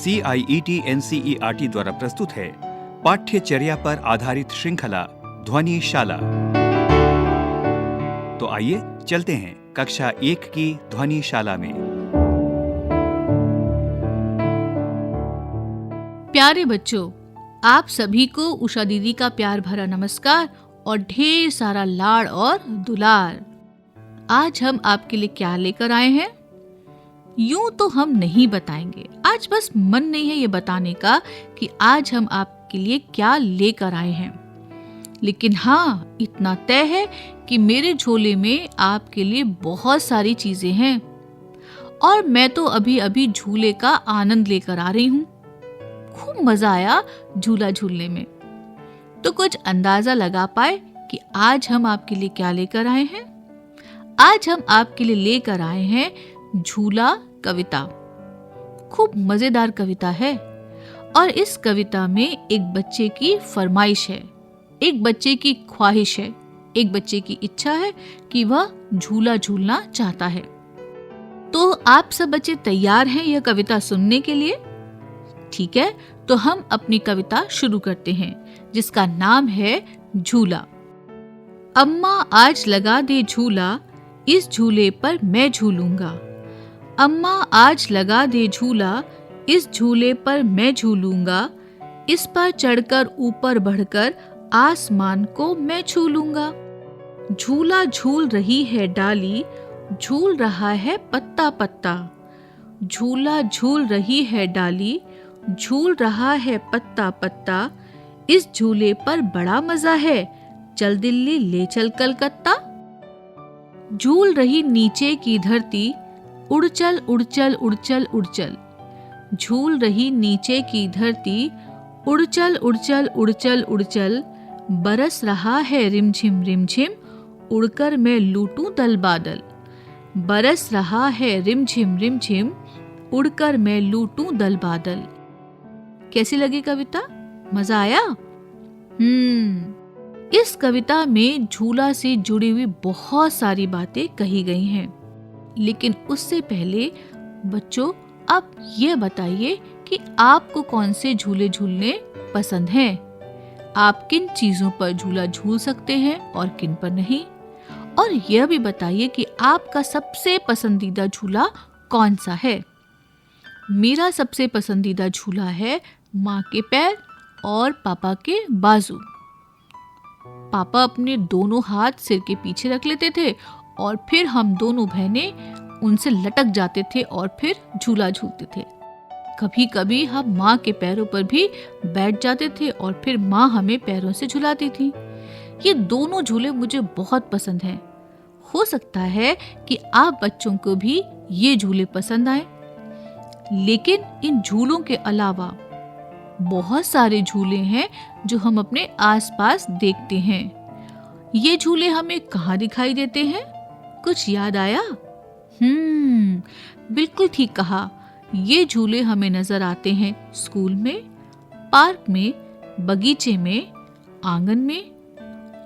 CIET-NCERT द्वारा प्रस्तुत है पाठ्यचर्या पर आधारित श्रृंखला ध्वनिशाला। तो आइए चलते हैं कक्षा 1 की ध्वनिशाला में। प्यारे बच्चों, आप सभी को उषा दीदी का प्यार भरा नमस्कार और ढेर सारा लाड़ और दुलार। आज हम आपके लिए क्या लेकर आए हैं? यूं तो हम नहीं बताएंगे, आज बस मन नहीं है ये बताने का कि आज हम आपके लिए क्या लेकर आए हैं। लेकिन हाँ, इतना तय है कि मेरे झोले में आपके लिए बहुत सारी चीजें हैं और मैं तो अभी अभी झूले का आनंद लेकर आ रही हूँ। खूब मजा आया झूला झूलने में। तो कुछ अंदाजा लगा पाए कि आज हम आपके लिए क्या लेकर आए हैं? आज हम आपके लिए लेकर आए हैं झूला कविता। खूब मजेदार कविता है और इस कविता में एक बच्चे की फरमाइश है, एक बच्चे की ख्वाहिश है, एक बच्चे की इच्छा है कि वह झूला झूलना चाहता है। तो आप सब बच्चे तैयार हैं यह कविता सुनने के लिए? ठीक है, तो हम अपनी कविता शुरू करते हैं जिसका नाम है झूला। अम्मा आज लगा दे झूला, इस झूले पर मैं झूलूंगा। अम्मा आज लगा दे झूला, इस झूले पर मैं झूलूंगा। इस पर चढ़कर ऊपर बढ़कर आसमान को मैं छू लूंगा। झूला झूल रही है डाली, झूल रहा है पत्ता पत्ता। झूला झूल रही है डाली, झूल रहा है पत्ता पत्ता। इस झूले पर बड़ा मजा है, चल दिल्ली ले चल कलकत्ता। झूल रही नीचे की धरती, उड़ चल उड़ चल उड़ चल उड़ चल। झूल रही नीचे की धरती, उड़ चल उड़ चल उड़ चल उड़ चल। बरस रहा है रिमझिम रिमझिम, उड़कर मैं लूटूं दल बादल। बरस रहा है रिमझिम रिमझिम, उड़कर मैं लूटूं दल बादल। कैसी लगी कविता? मजा आया? इस कविता में झूला से जुड़ी हुई बहुत सारी बातें कही गई हैं। लेकिन उससे पहले बच्चों, आप ये बताइए कि आपको कौन से झूले झूलने पसंद हैं? आप किन चीजों पर झूला झूल सकते हैं और किन पर नहीं? और यह भी बताइए कि आपका सबसे पसंदीदा झूला कौन सा है? मेरा सबसे पसंदीदा झूला है माँ के पैर और पापा के बाजू। पापा अपने दोनों हाथ सिर के पीछे रख लेते थे और फिर हम दोनों बहनें उनसे लटक जाते थे और फिर झूला झूलते थे। कभी कभी हम माँ के पैरों पर भी बैठ जाते थे और फिर माँ हमें पैरों से झुलाती थी। ये दोनों झूले मुझे बहुत पसंद हैं। हो सकता है कि आप बच्चों को भी ये झूले पसंद आए। लेकिन इन झूलों के अलावा बहुत सारे झूले हैं जो हम अपने आसपास देखते हैं। ये झूले हमें कहाँ दिखाई देते हैं? कुछ याद आया? बिल्कुल ठीक कहा। ये झूले हमें नजर आते हैं स्कूल में, पार्क में, बगीचे में, आंगन में।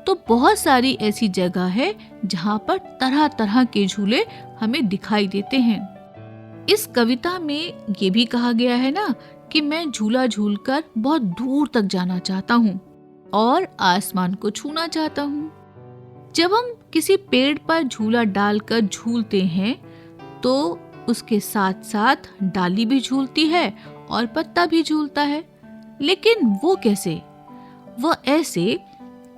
तो बहुत सारी ऐसी जगह है जहाँ पर तरह तरह के झूले हमें दिखाई देते हैं। इस कविता में ये भी कहा गया है ना कि मैं झूला झूलकर बहुत दूर तक जाना चाहता हूँ और आसमान को छूना चाहता हूँ। जब हम किसी पेड़ पर झूला डालकर झूलते हैं तो उसके साथ साथ डाली भी झूलती है और पत्ता भी झूलता है। लेकिन वो कैसे? वो ऐसे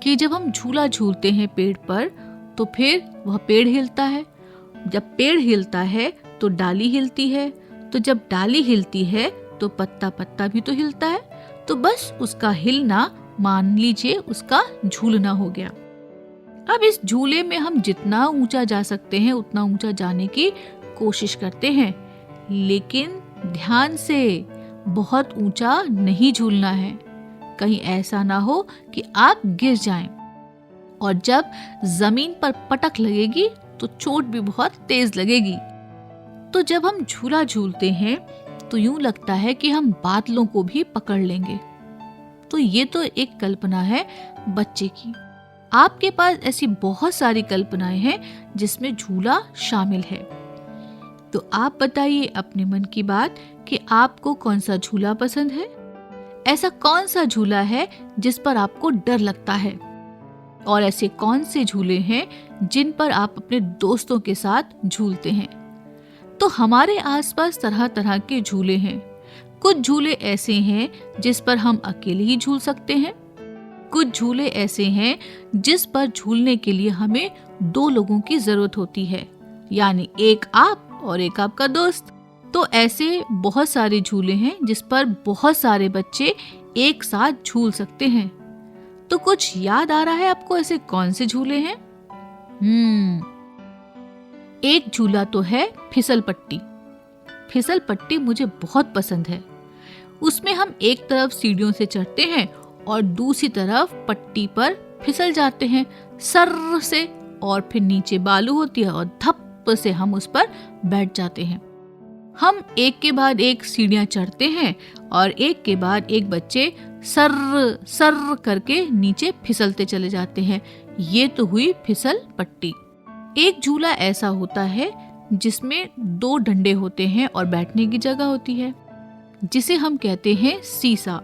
कि जब हम झूला झूलते हैं पेड़ पर तो फिर वह पेड़ हिलता है। जब पेड़ हिलता है तो डाली हिलती है, तो जब डाली हिलती है तो पत्ता पत्ता भी तो हिलता है। तो बस उसका हिलना मान लीजिए उसका झूलना हो गया। अब इस झूले में हम जितना ऊंचा जा सकते हैं उतना ऊंचा जाने की कोशिश करते हैं, लेकिन ध्यान से, बहुत ऊंचा नहीं झूलना है। कहीं ऐसा ना हो कि आप गिर जाएं और जब जमीन पर पटक लगेगी तो चोट भी बहुत तेज लगेगी। तो जब हम झूला झूलते हैं तो यूं लगता है कि हम बादलों को भी पकड़ लेंगे। तो ये तो एक कल्पना है बच्चे की। आपके पास ऐसी बहुत सारी कल्पनाएं हैं जिसमें झूला शामिल है। तो आप बताइए अपने मन की बात कि आपको कौन सा झूला पसंद है। ऐसा कौन सा झूला है जिस पर आपको डर लगता है, और ऐसे कौन से झूले हैं जिन पर आप अपने दोस्तों के साथ झूलते हैं। तो हमारे आसपास तरह तरह के झूले हैं। कुछ झूले ऐसे हैं जिस पर हम अकेले ही झूल सकते हैं। कुछ झूले ऐसे हैं जिस पर झूलने के लिए हमें 2 लोगों की जरूरत होती है, यानी एक आप और एक आपका दोस्त। तो ऐसे बहुत सारे झूले हैं जिस पर बहुत सारे बच्चे एक साथ झूल सकते हैं। तो कुछ याद आ रहा है आपको ऐसे कौन से झूले हैं? एक झूला तो है फिसल पट्टी। फिसल पट्टी मुझे बहुत पसंद है। उसमें हम एक तरफ सीढ़ियों से चढ़ते हैं और दूसरी तरफ पट्टी पर फिसल जाते हैं सर्र से, और फिर नीचे बालू होती है और धप से हम उस पर बैठ जाते हैं। हम एक के बाद एक सीढ़ियां चढ़ते हैं और एक के बाद एक बच्चे सर्र सर्र करके नीचे फिसलते चले जाते हैं। ये तो हुई फिसल पट्टी। एक झूला ऐसा होता है जिसमें 2 डंडे होते हैं और बैठने की जगह होती है, जिसे हम कहते हैं सीसा।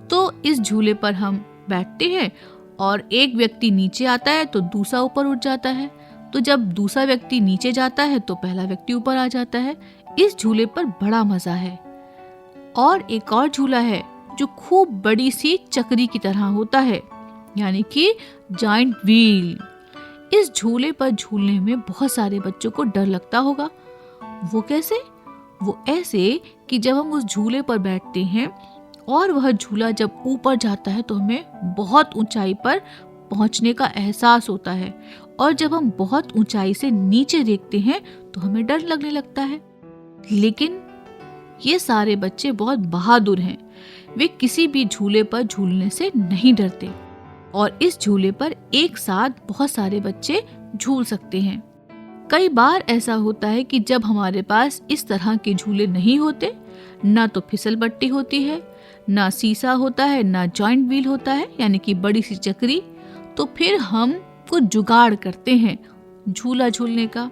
तो इस झूले पर हम बैठते हैं और एक व्यक्ति नीचे आता है तो दूसरा ऊपर उठ जाता है। तो जब दूसरा व्यक्ति नीचे जाता है तो पहला व्यक्ति ऊपर आ जाता है। इस झूले पर बड़ा मजा है। और एक और झूला है जो खूब बड़ी सी चक्री की तरह होता है, यानी कि जायंट व्हील। इस झूले पर झूलने में बहुत सारे बच्चों को डर लगता होगा। वो कैसे? वो ऐसे कि जब हम उस झूले पर बैठते हैं और वह झूला जब ऊपर जाता है तो हमें बहुत ऊंचाई पर पहुंचने का एहसास होता है, और जब हम बहुत ऊंचाई से नीचे देखते हैं तो हमें डर लगने लगता है। लेकिन ये सारे बच्चे बहुत बहादुर हैं। वे किसी भी झूले पर झूलने से नहीं डरते, और इस झूले पर एक साथ बहुत सारे बच्चे झूल सकते हैं। कई बार ऐसा होता है कि जब हमारे पास इस तरह के झूले नहीं होते, ना तो फिसल पट्टी होती है, ना सीसा होता है, ना जॉइंट व्हील होता है यानी कि बड़ी सी चक्री, तो फिर हम कुछ जुगाड़ करते हैं झूला झूलने का।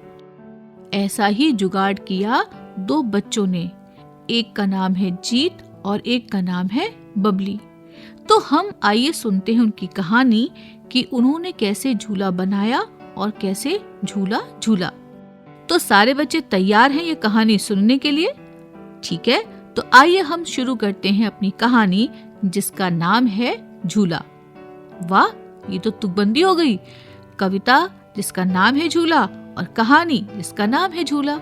ऐसा ही जुगाड़ किया 2 बच्चों ने। एक का नाम है जीत और एक का नाम है बबली। तो हम आइए सुनते हैं उनकी कहानी कि उन्होंने कैसे झूला बनाया और कैसे झूला झूला। तो सारे बच्चे तैयार हैं ये कहानी सुनने के लिए? ठीक है, तो आइए हम शुरू करते हैं अपनी कहानी जिसका नाम है झूला। वाह, ये तो तुकबंदी हो गई। कविता जिसका नाम है झूला और कहानी जिसका नाम है झूला।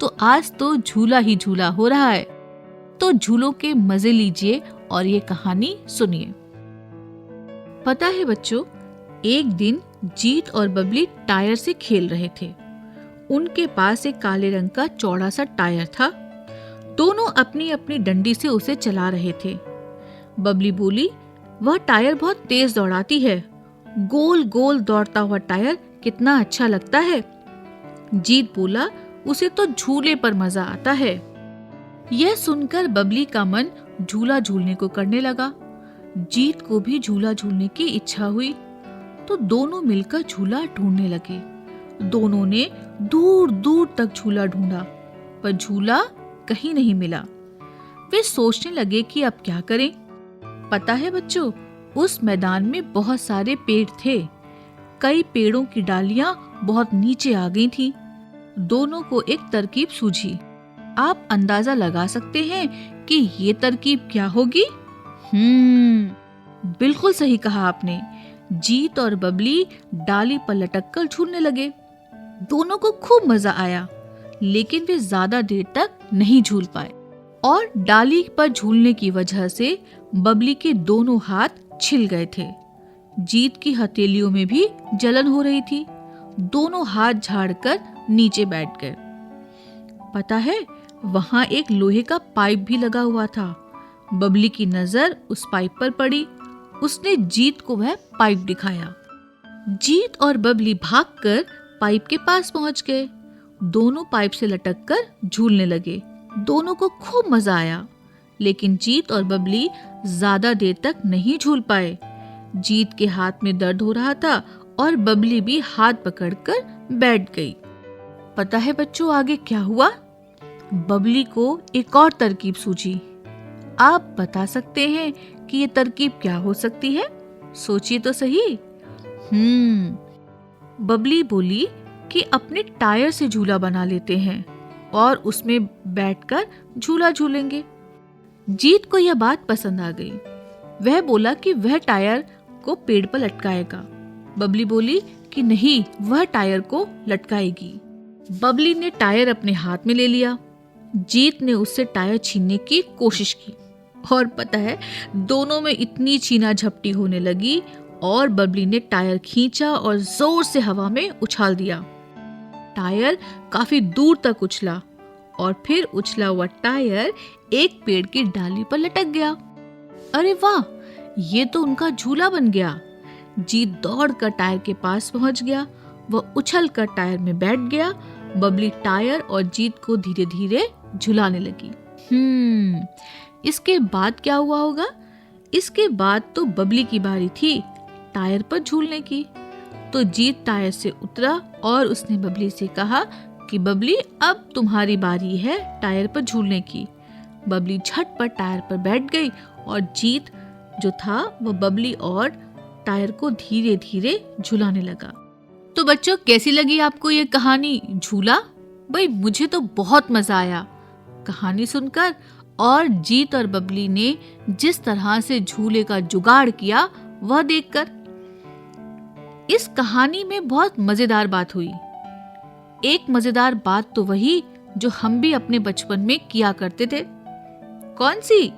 तो आज तो झूला ही झूला हो रहा है। तो झूलों के मजे लीजिए और ये कहानी सुनिए। पता है बच्चों, एक दिन जीत और बबली टायर से खेल रहे थे। उनके पास एक काले रंग का चौड़ा सा टायर था। दोनों अपनी अपनी डंडी से उसे चला रहे थे। बबली बोली, वह टायर बहुत तेज दौड़ाती है। गोल गोल दौड़ता हुआ टायर कितना अच्छा लगता है। जीत बोला, उसे तो झूले पर मजा आता है। यह सुनकर बबली का मन झूला झूलने को करने लगा। जीत को भी झूला झूलने की इच्छा हुई, तो दोनों मिलकर झूला ढूंढने लगे। दोनों ने दूर दूर तक झूला ढूंढा, पर झूला कहीं नहीं मिला। वे सोचने लगे कि अब क्या करें। पता है बच्चों, उस मैदान में बहुत सारे पेड़ थे। कई पेड़ों की डालियां बहुत नीचे आ गई थीं। दोनों को एक तरकीब सूझी। आप अंदाजा लगा सकते हैं कि ये तरकीब क्या होगी? बिल्कुल सही कहा आपने। जीत और बबली डाली पर लटक कर झूलने लगे। दोनों को खूब मजा आया, लेकिन वे ज्यादा देर तक नहीं झूल पाए, और डाली पर झूलने की वजह से बबली के दोनों हाथ छिल गए थे। जीत की हथेलियों में भी जलन हो रही थी। दोनों हाथ झाड़कर नीचे बैठ गए। पता है, वहां एक लोहे का पाइप भी लगा हुआ था। बबली की नजर उस पाइप पर पड़ी। उसने जीत को वह पाइप दिखाया। जीत और बबली भागकर पाइप के पास पहुंच गए। दोनों पाइप से लटककर झूलने लगे। दोनों को खूब मजा आया, लेकिन जीत और बबली ज्यादा देर तक नहीं झूल पाए। जीत के हाथ में दर्द हो रहा था और बबली भी हाथ पकड़कर बैठ गई। पता है बच्चों, आगे क्या हुआ? बबली को एक और तरकीब सूझी। आप बता सकते हैं कि ये तरकीब क्या हो सकती है? सोचिए तो सही। बबली बोली कि अपने टायर से झूला बना लेते हैं और उसमें बैठकर झूला झूलेंगे। जीत को यह बात पसंद आ गई। वह बोला कि वह टायर को पेड़ पर लटकाएगा। बबली बोली कि नहीं, वह टायर को लटकाएगी। बबली ने टायर अपने हाथ में ले लिया। जीत ने उससे टायर छीनने की कोशिश की और पता है, दोनों में इतनी छीना झपटी होने लगी और बबली ने टायर खींचा और जोर से हवा में उछाल दिया। टायर काफी दूर तक उछला और फिर उछला हुआ टायर एक पेड़ की डाली पर लटक गया। अरे वाह, ये तो उनका झूला बन गया। जीत दौड़कर टायर के पास पहुंच गया। वह उछलकर टायर में बैठ गया। बबली टायर और जीत को धीरे धीरे झुलाने लगी। इसके बाद क्या हुआ होगा? इसके बाद तो बबली की बारी थी टायर पर झूलने की। तो जीत टायर से उतरा और उसने बबली से कहा कि बबली, अब तुम्हारी बारी है टायर पर झूलने की। बबली झटपट टायर पर बैठ गई और जीत जो था वो बबली और टायर को धीरे धीरे झुलाने लगा। तो बच्चों, कैसी लगी आपको ये कहानी झूला? भाई, मुझे तो बहुत मजा आया कहानी सुनकर और जीत और बबली ने जिस तरह से झूले का जुगाड़ किया वह देखकर। इस कहानी में बहुत मजेदार बात हुई। एक मजेदार बात तो वही जो हम भी अपने बचपन में किया करते थे। कौन सी?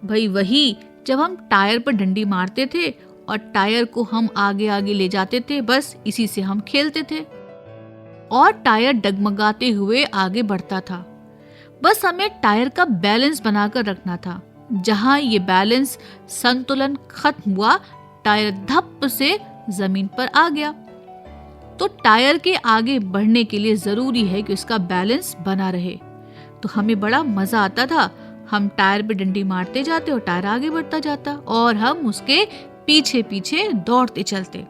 भाई वही, जब हम टायर पर डंडी मारते थे और टायर को हम आगे आगे ले जाते थे। बस इसी से हम खेलते थे और टायर डगमगाते हुए आगे बढ़ता था। बस हमें टायर का बैलेंस बनाकर रखना था। जहां ये बैलेंस संतुलन खत्म हुआ, टायर धप से जमीन पर आ गया। तो टायर के आगे बढ़ने के लिए जरूरी है कि उसका बैलेंस बना रहे। तो हमें बड़ा मजा आता था। हम टायर पे डंडी मारते जाते और टायर आगे बढ़ता जाता और हम उसके पीछे पीछे दौड़ते चलते।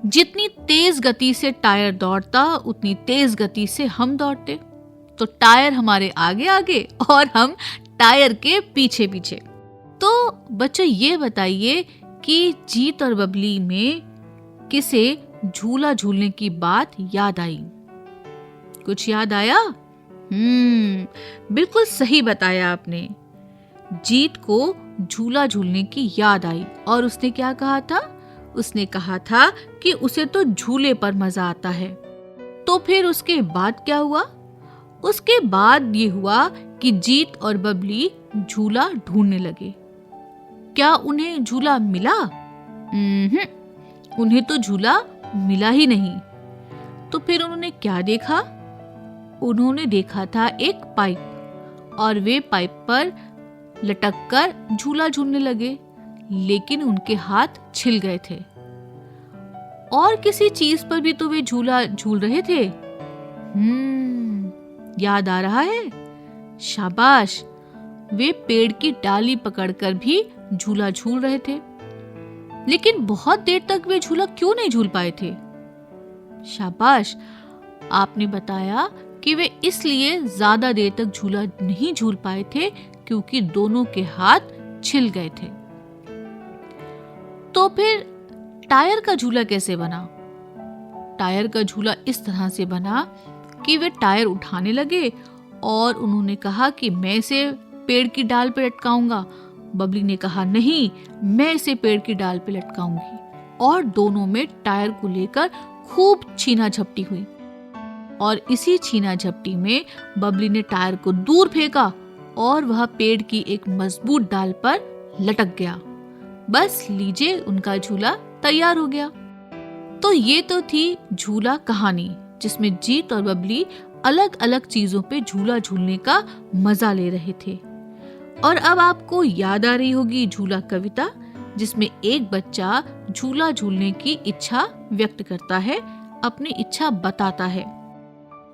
जितनी तेज गति से टायर दौड़ता, उतनी तेज गति से हम दौड़ते। तो टायर हमारे आगे आगे और हम टायर के पीछे पीछे। तो बच्चों, ये बताइए कि जीत और बबली में किसे झूला झूलने की बात याद आई? कुछ याद आया? बिल्कुल सही बताया आपने। जीत को झूला झूलने की याद आई और उसने क्या कहा था? उसने कहा था कि उसे तो झूले पर मजा आता है। तो फिर उसके बाद क्या हुआ? उसके बाद ये हुआ कि जीत और बबली झूला ढूंढने लगे। क्या उन्हें झूला मिला? उन्हें तो झूला मिला ही नहीं। तो फिर उन्होंने क्या देखा? उन्होंने देखा था एक पाइप और वे पाइप पर लटककर झूला झूलने लगे, लेकिन उनके हाथ छिल गए थे। और किसी चीज पर भी तो वे झूला झूल रहे थे। याद आ रहा है? शाबाश, वे पेड़ की डाली पकड़कर भी झूला झूल रहे थे। लेकिन बहुत देर तक वे झूला क्यों नहीं झूल पाए थे? शाबाश, आपने बताया कि वे इसलिए ज्यादा देर तक झूला नहीं झूल पाए थे क्योंकि दोनों के हाथ छिल गए थे। तो फिर टायर का झूला कैसे बना? टायर का झूला इस तरह से बना कि वे टायर उठाने लगे और उन्होंने कहा कि मैं इसे पेड़ की डाल पे लटकाऊंगा। बबली ने कहा नहीं, मैं इसे पेड़ की डाल पे लटकाऊंगी। और दोनों में टायर को लेकर खूब छीना झपटी हुई और इसी छीना झपटी में बबली ने टायर को दूर फेंका और वह पेड़ की एक मजबूत डाल पर लटक गया। बस लीजिए, उनका झूला तैयार हो गया। तो ये तो थी झूला कहानी, जिसमें जीत और बबली अलग अलग चीजों पे झूला झूलने का मजा ले रहे थे। और अब आपको याद आ रही होगी झूला कविता, जिसमें एक बच्चा झूला झूलने की इच्छा व्यक्त करता है, अपनी इच्छा बताता है।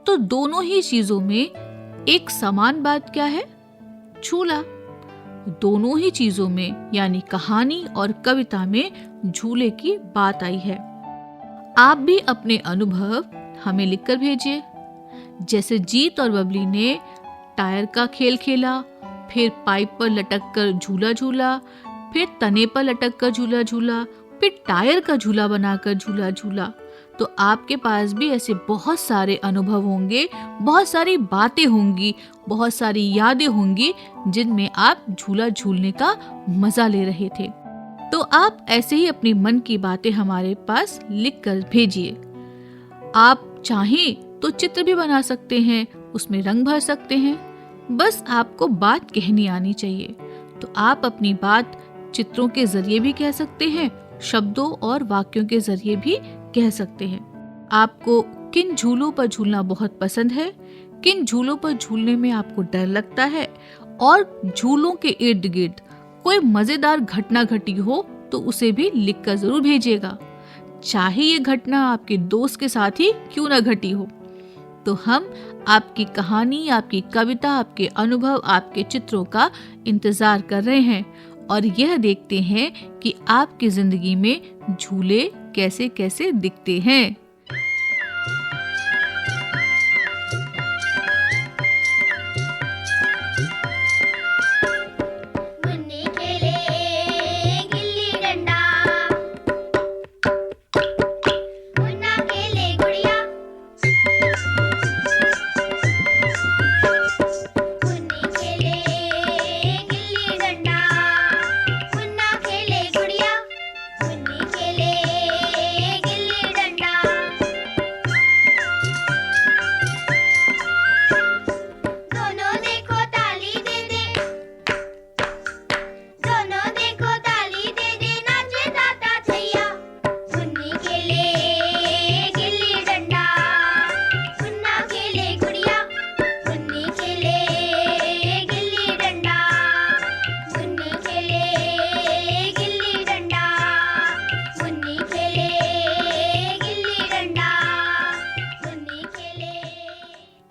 तो दोनों ही चीजों में एक समान बात क्या है? झूला। दोनों ही चीजों में यानी कहानी और कविता में झूले की बात आई है। आप भी अपने अनुभव हमें लिखकर भेजिए। जैसे जीत और बबली ने टायर का खेल खेला, फिर पाइप पर लटक कर झूला झूला, फिर तने पर लटक कर झूला झूला, फिर टायर का झूला बनाकर झूला झूला। तो आपके पास भी ऐसे बहुत सारे अनुभव होंगे, बहुत सारी बातें होंगी, बहुत सारी यादें होंगी जिनमें आप झूला झूलने का मजा ले रहे थे। तो आप ऐसे ही अपनी मन की बातें हमारे पास लिख कर भेजिए। आप चाहें तो चित्र भी बना सकते हैं, उसमें रंग भर सकते हैं, बस आपको बात कहनी आनी चाहिए। तो आप अपनी बात चित्रों के जरिए भी कह सकते हैं, शब्दों और वाक्यों के जरिए भी कह सकते हैं। आपको किन झूलों पर झूलना बहुत पसंद है, किन झूलों पर झूलने में आपको डर लगता है, और झूलों के इर्द गिर्द कोई मजेदार घटना घटी हो तो उसे भी लिख कर जरूर भेजिएगा, चाहे ये घटना आपके दोस्त के साथ ही क्यों ना घटी हो। तो हम आपकी कहानी, आपकी कविता, आपके अनुभव, आपके चित्रों का इंतजार कर रहे हैं और यह देखते हैं कि आपकी जिंदगी में झूले कैसे कैसे दिखते हैं।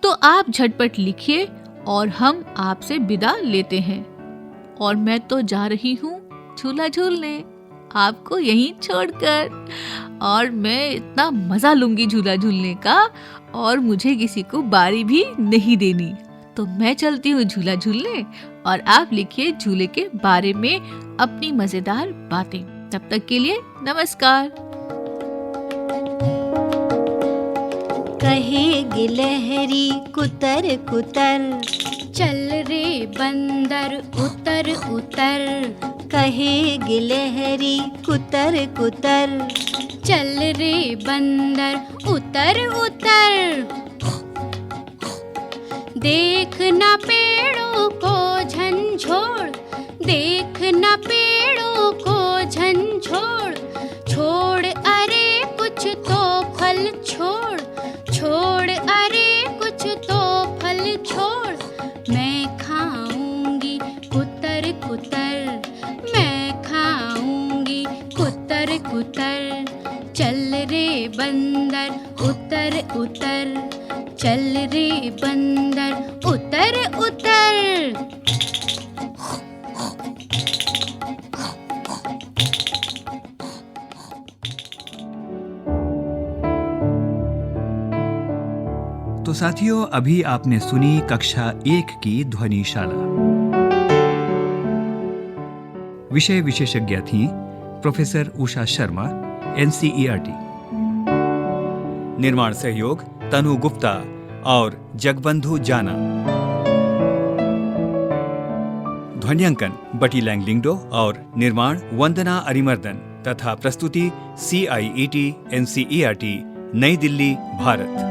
तो आप झटपट लिखिए और हम आपसे विदा लेते हैं। और मैं तो जा रही हूँ झूला झूलने, आपको यहीं छोड़कर। और मैं इतना मजा लूंगी झूला झूलने का, और मुझे किसी को बारी भी नहीं देनी। तो मैं चलती हूँ झूला झूलने और आप लिखिए झूले के बारे में अपनी मजेदार बातें। तब तक के लिए नमस्कार। कहे गिलहरी कुतर कुतर, चल रे बंदर उतर उतर। कहे गिलहरी कुतर कुतर, चल रे बंदर उतर उतर। देखना पेड़ों को झंझोड़, देखना पेड़ों को झंझोड़। छोड़ अरे कुछ तो फल छोड़, छोड़ अरे कुछ तो फल छोड़। मैं खाऊंगी कुतर कुतर, मैं खाऊंगी कुतर कुतर। चल रे बंदर उतर उतर, चल रे बंदर उतर उतर। तो साथियों, अभी आपने सुनी कक्षा 1 की ध्वनिशाला। विषय विशेषज्ञ थी प्रोफेसर उषा शर्मा, NCERT। निर्माण सहयोग तनु गुप्ता और जगबंधु जाना। ध्वन्यांकन बटी लैंगलिंगडो और निर्माण वंदना अरिमर्दन तथा प्रस्तुति CIET NCERT नई दिल्ली, भारत।